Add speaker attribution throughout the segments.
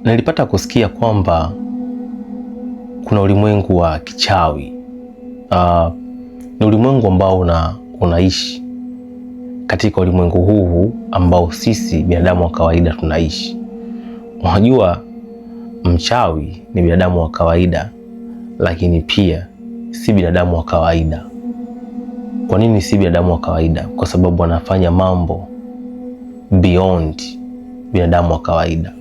Speaker 1: Nilipata kusikia kwamba kuna ulimwengu wa kichawi. Ni ulimwengu ambao unaishi katika ulimwengu huu ambao sisi binadamu wa kawaida tunaishi. Unajua, mchawi ni binadamu wa kawaida, lakini pia si binadamu wa kawaida. Kwa nini si binadamu wa kawaida? Kwa sababu anafanya mambo beyond binadamu wa kawaida.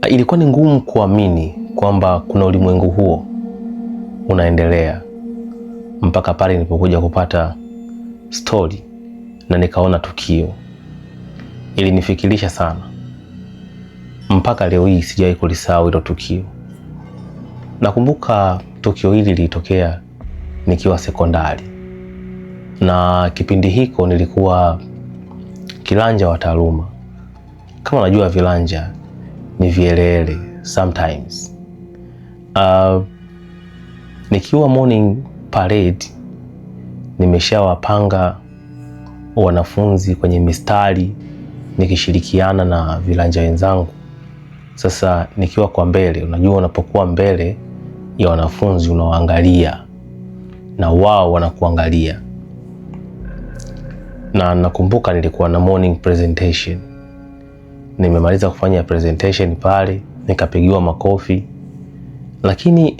Speaker 1: Ilikuwa ni ngumu kuamini kwamba kuna ulimwengu huo unaendelea mpaka pale nilipokuja kupata story na nikaona tukio. Ilinifikirisha sana. Mpaka leo hii sijawahi kulisahau hilo tukio. Nakumbuka tukio hili lilitokea nikiwa sekondari. Na kipindi hiko nilikuwa kilanja wa taaluma. Kama unajua vilanja ni vielele sometimes. Nikiwa morning parade, nimeshawapanga wanafunzi kwenye mistari nikishirikiana na vilanja wenzangu. Sasa nikiwa kwa mbele, unajua unapokuwa mbele ya wanafunzi unawaangalia na wao wanakuangalia. Na nakumbuka nilikuwa na morning presentation. Nimemaliza kufanya presentation pale, nikapigiwa makofi. Lakini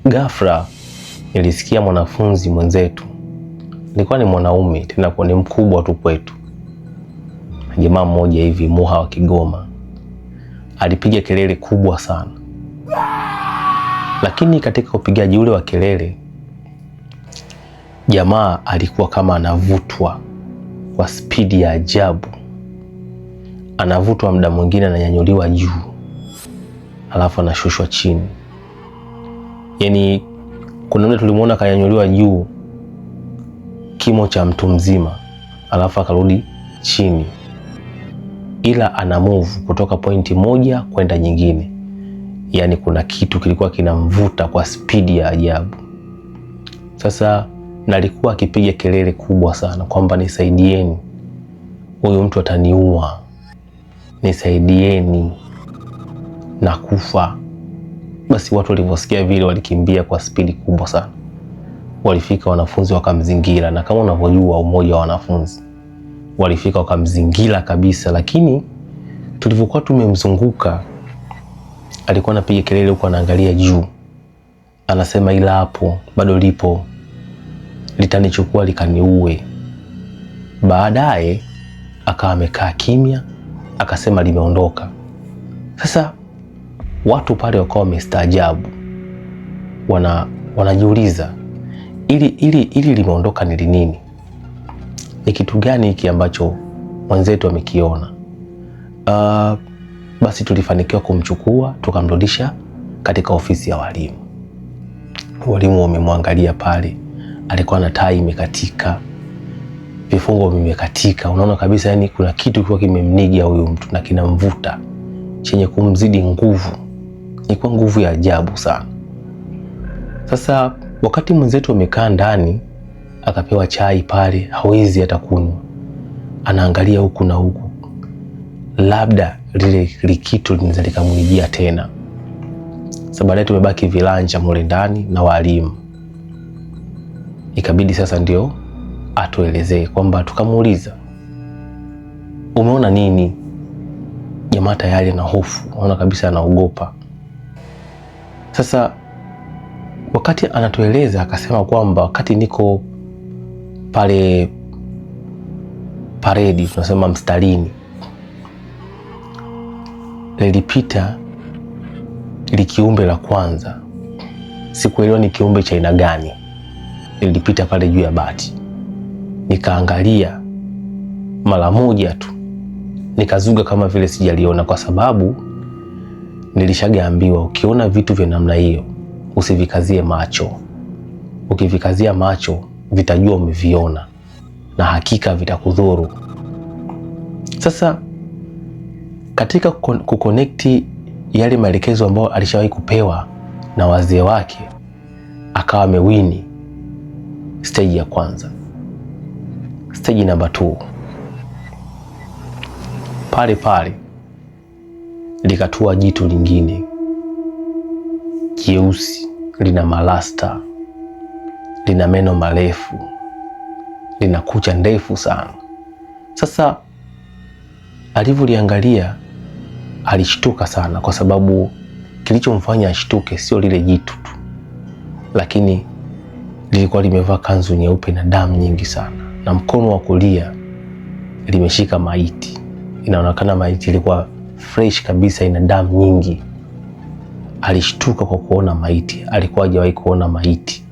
Speaker 1: ghafla nilisikia mwanafunzi mwenzetu, alikuwa ni mwanaume, tena kwa ni mkubwa tu kwetu, jamaa mmoja hivi Muha wa Kigoma, alipiga kelele kubwa sana. Lakini katika upigaji ule wa kelele, jamaa alikuwa kama anavutwa kwa spidi ya ajabu. Anavutwa, muda mwingine ananyanyuliwa juu, alafu anashushwa chini. Yaani kuna yule tulimuona kanyanyuliwa juu kimo cha mtu mzima, alafu akarudi chini, ila ana move kutoka pointi moja kwenda nyingine. Yaani kuna kitu kilikuwa kinamvuta kwa spidi ya ajabu. Sasa nalikuwa akipiga kelele kubwa sana kwamba nisaidieni, huyu mtu ataniua, nisaidieni, nakufa. Basi watu walivyosikia vile walikimbia kwa spidi kubwa sana. Walifika wanafunzi wakamzingira, na kama unavyojua umoja wa wanafunzi, walifika wakamzingira kabisa. Lakini tulivyokuwa tumemzunguka, alikuwa anapiga kelele huko anaangalia juu, anasema ila hapo bado lipo, litanichukua likaniue. Baadaye akawa amekaa kimya, akasema limeondoka. Sasa watu pale wakawa wamestaajabu, wanajiuliza ili limeondoka ni nini? Ni kitu gani hiki ambacho mwenzetu amekiona? Basi tulifanikiwa kumchukua, tukamrudisha katika ofisi ya walimu. Walimu wamemwangalia pale, alikuwa na tai imekatika, vifungo vimekatika. Unaona kabisa yani kuna kitu kilikuwa kimemniga huyu mtu na kinamvuta chenye kumzidi nguvu. Ilikuwa nguvu ya ajabu sana. Sasa wakati mwenzetu amekaa ndani, akapewa chai pale, hawezi hata kunywa. Anaangalia huku na huku, labda lile kitu linaweza likamwijia tena. Sasa baadaye tumebaki vilanja mule ndani na walimu. Ikabidi sasa ndio atuelezee kwamba, tukamuuliza umeona nini? Jamaa tayari ana hofu, unaona kabisa anaogopa. Sasa wakati anatueleza akasema kwamba wakati niko pale paredi, tunasema mstarini, lilipita likiumbe la kwanza. Sikuelewa ni kiumbe cha aina gani. Lilipita pale juu ya bati. Nikaangalia mara moja tu, nikazuga kama vile sijaliona, kwa sababu nilishaambiwa ukiona vitu vya namna hiyo usivikazie macho. Ukivikazia macho vitajua umeviona na hakika vitakudhuru. Sasa katika kuconnect yale maelekezo ambayo alishawahi kupewa na wazee wake, akawa amewini stage ya kwanza. Stage number 2, pale likatua jitu lingine jeusi, lina malasta, lina meno marefu, lina kucha ndefu sana. Sasa alivyoliangalia alishtuka sana, kwa sababu kilichomfanya ashtuke sio lile jitu tu, lakini lilikuwa limevaa kanzu nyeupe na damu nyingi sana, na mkono wa kulia limeshika maiti. Inaonekana maiti ilikuwa fresh kabisa, ina damu nyingi. Alishtuka kwa kuona maiti. Alikuwa hajawahi kuona maiti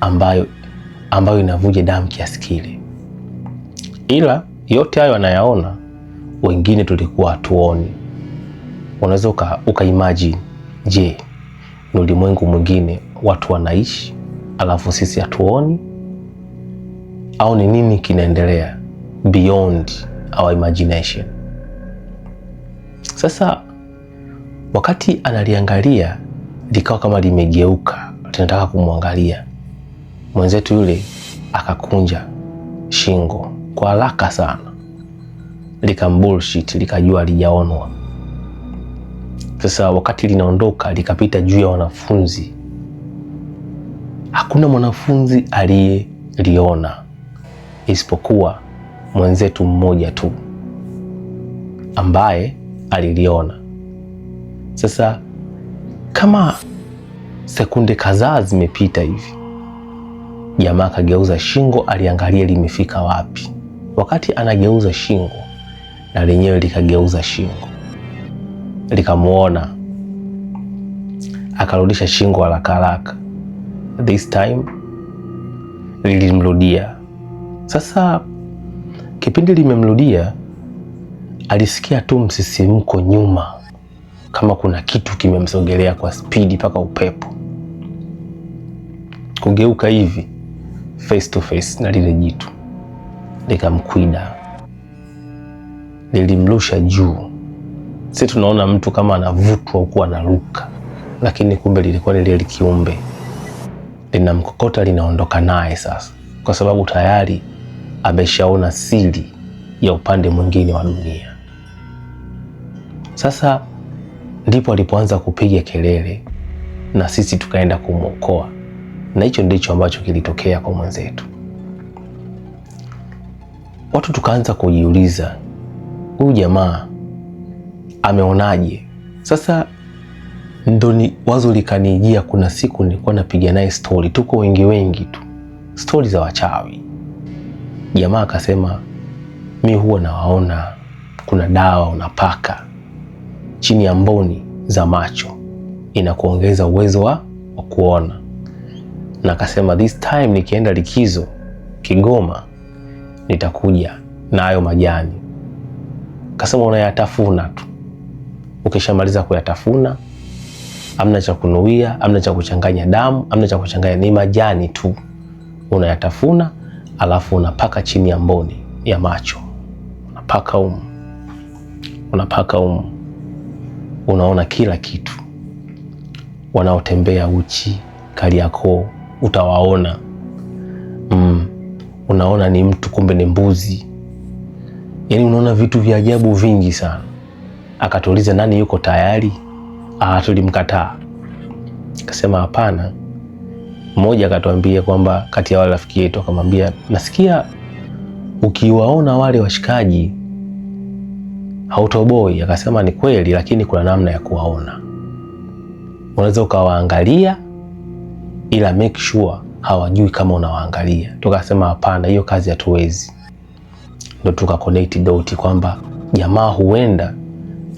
Speaker 1: ambayo inavuja damu kiasi kile. Ila yote hayo anayaona, wengine tulikuwa hatuoni. Unaweza ukaimagine, je, ni ulimwengu mwingine watu wanaishi alafu sisi hatuoni? Au ni nini kinaendelea beyond our imagination? Sasa wakati analiangalia, likawa kama limegeuka, tunataka kumwangalia. Mwenzetu yule akakunja shingo kwa haraka sana, likambullshit, likajua alijaonwa. Sasa wakati linaondoka, likapita juu ya wanafunzi. Hakuna mwanafunzi aliyeliona isipokuwa mwenzetu mmoja tu ambaye aliliona. Sasa kama sekunde kadhaa zimepita hivi, jamaa akageuza shingo, aliangalia limefika wapi. Wakati anageuza shingo, na lenyewe likageuza shingo, likamuona, akarudisha shingo haraka haraka. This time lilimrudia. Sasa kipindi limemrudia, alisikia tu msisimko nyuma, kama kuna kitu kimemsogelea kwa spidi mpaka upepo. Kugeuka hivi face to face na lile jitu, likamkwida, lilimrusha juu. Sisi tunaona mtu kama anavutwa huku anaruka, lakini kumbe lilikuwa ni lile kiumbe linamkokota, linaondoka naye sasa, kwa sababu tayari ameshaona siri ya upande mwingine wa dunia. Sasa ndipo alipoanza kupiga kelele, na sisi tukaenda kumwokoa, na hicho ndicho ambacho kilitokea kwa mwenzetu. Watu tukaanza kujiuliza, huyu jamaa ameonaje? Sasa ndo ni wazo likanijia. Kuna siku nilikuwa napiga naye story, tuko wengi tu, story za wachawi. Jamaa akasema, mi huwa nawaona kuna dawa unapaka chini ya mboni za macho, inakuongeza uwezo wa kuona. Na akasema this time nikienda likizo Kigoma, nitakuja na hayo majani. Akasema unayatafuna tu, ukishamaliza kuyatafuna, amna cha kunuia, amna cha kuchanganya damu, amna cha kuchanganya, ni majani tu unayatafuna, alafu unapaka chini ya mboni ya macho, unapaka unaona kila kitu. Wanaotembea uchi Kariakoo utawaona. Unaona ni mtu kumbe ni mbuzi. Yaani unaona vitu vya ajabu vingi sana. Akatuuliza nani yuko tayari? Tulimkataa. Akasema hapana. Mmoja akatuambia kwamba kati ya wale rafiki yetu, akamwambia nasikia ukiwaona wale washikaji hautoboi. Akasema ni kweli, lakini kuna namna ya kuwaona. Unaweza ukawaangalia, ila make sure hawajui kama unawaangalia. Tukasema hapana, hiyo kazi hatuwezi. Ndio tuka connect dot kwamba jamaa huenda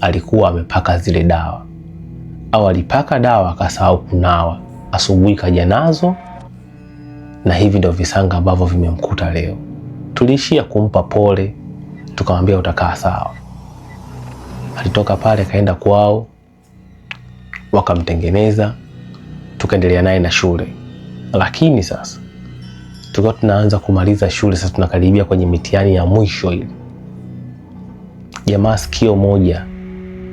Speaker 1: alikuwa amepaka zile dawa, au alipaka dawa akasahau kunawa, asubuhi kaja nazo, na hivi ndio visanga ambavyo vimemkuta leo. Tuliishia kumpa pole, tukamwambia utakaa sawa. Alitoka pale kaenda kwao, wakamtengeneza, tukaendelea naye na shule. Lakini sasa tulikuwa tunaanza kumaliza shule, sasa tunakaribia kwenye mitihani ya mwisho ile. Jamaa sikio moja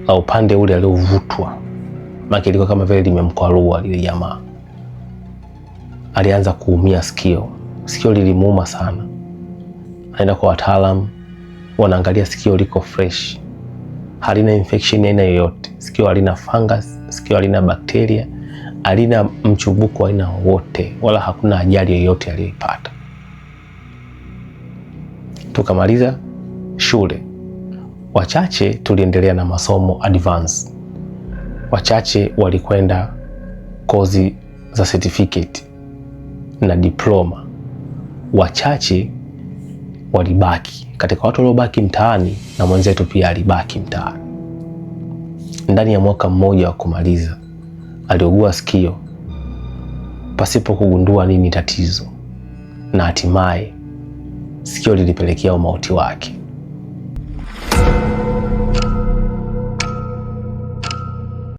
Speaker 1: la upande ule aliovutwa, maana ilikuwa kama vile limemkwarua lile jamaa. Alianza kuumia sikio lilimuuma sana. Aenda kwa wataalamu, wanaangalia sikio liko fresh. halina infection aina yoyote, sikio halina fungus, sikio halina bakteria, halina mchubuko aina wote, wala hakuna ajali yoyote aliyoipata. Tukamaliza shule, wachache tuliendelea na masomo advance, wachache walikwenda kozi za certificate na diploma, wachache walibaki. Katika watu waliobaki mtaani, na mwenzetu pia alibaki mtaani. Ndani ya mwaka mmoja wa kumaliza, aliugua sikio pasipo kugundua nini tatizo, na hatimaye sikio lilipelekea umauti wake.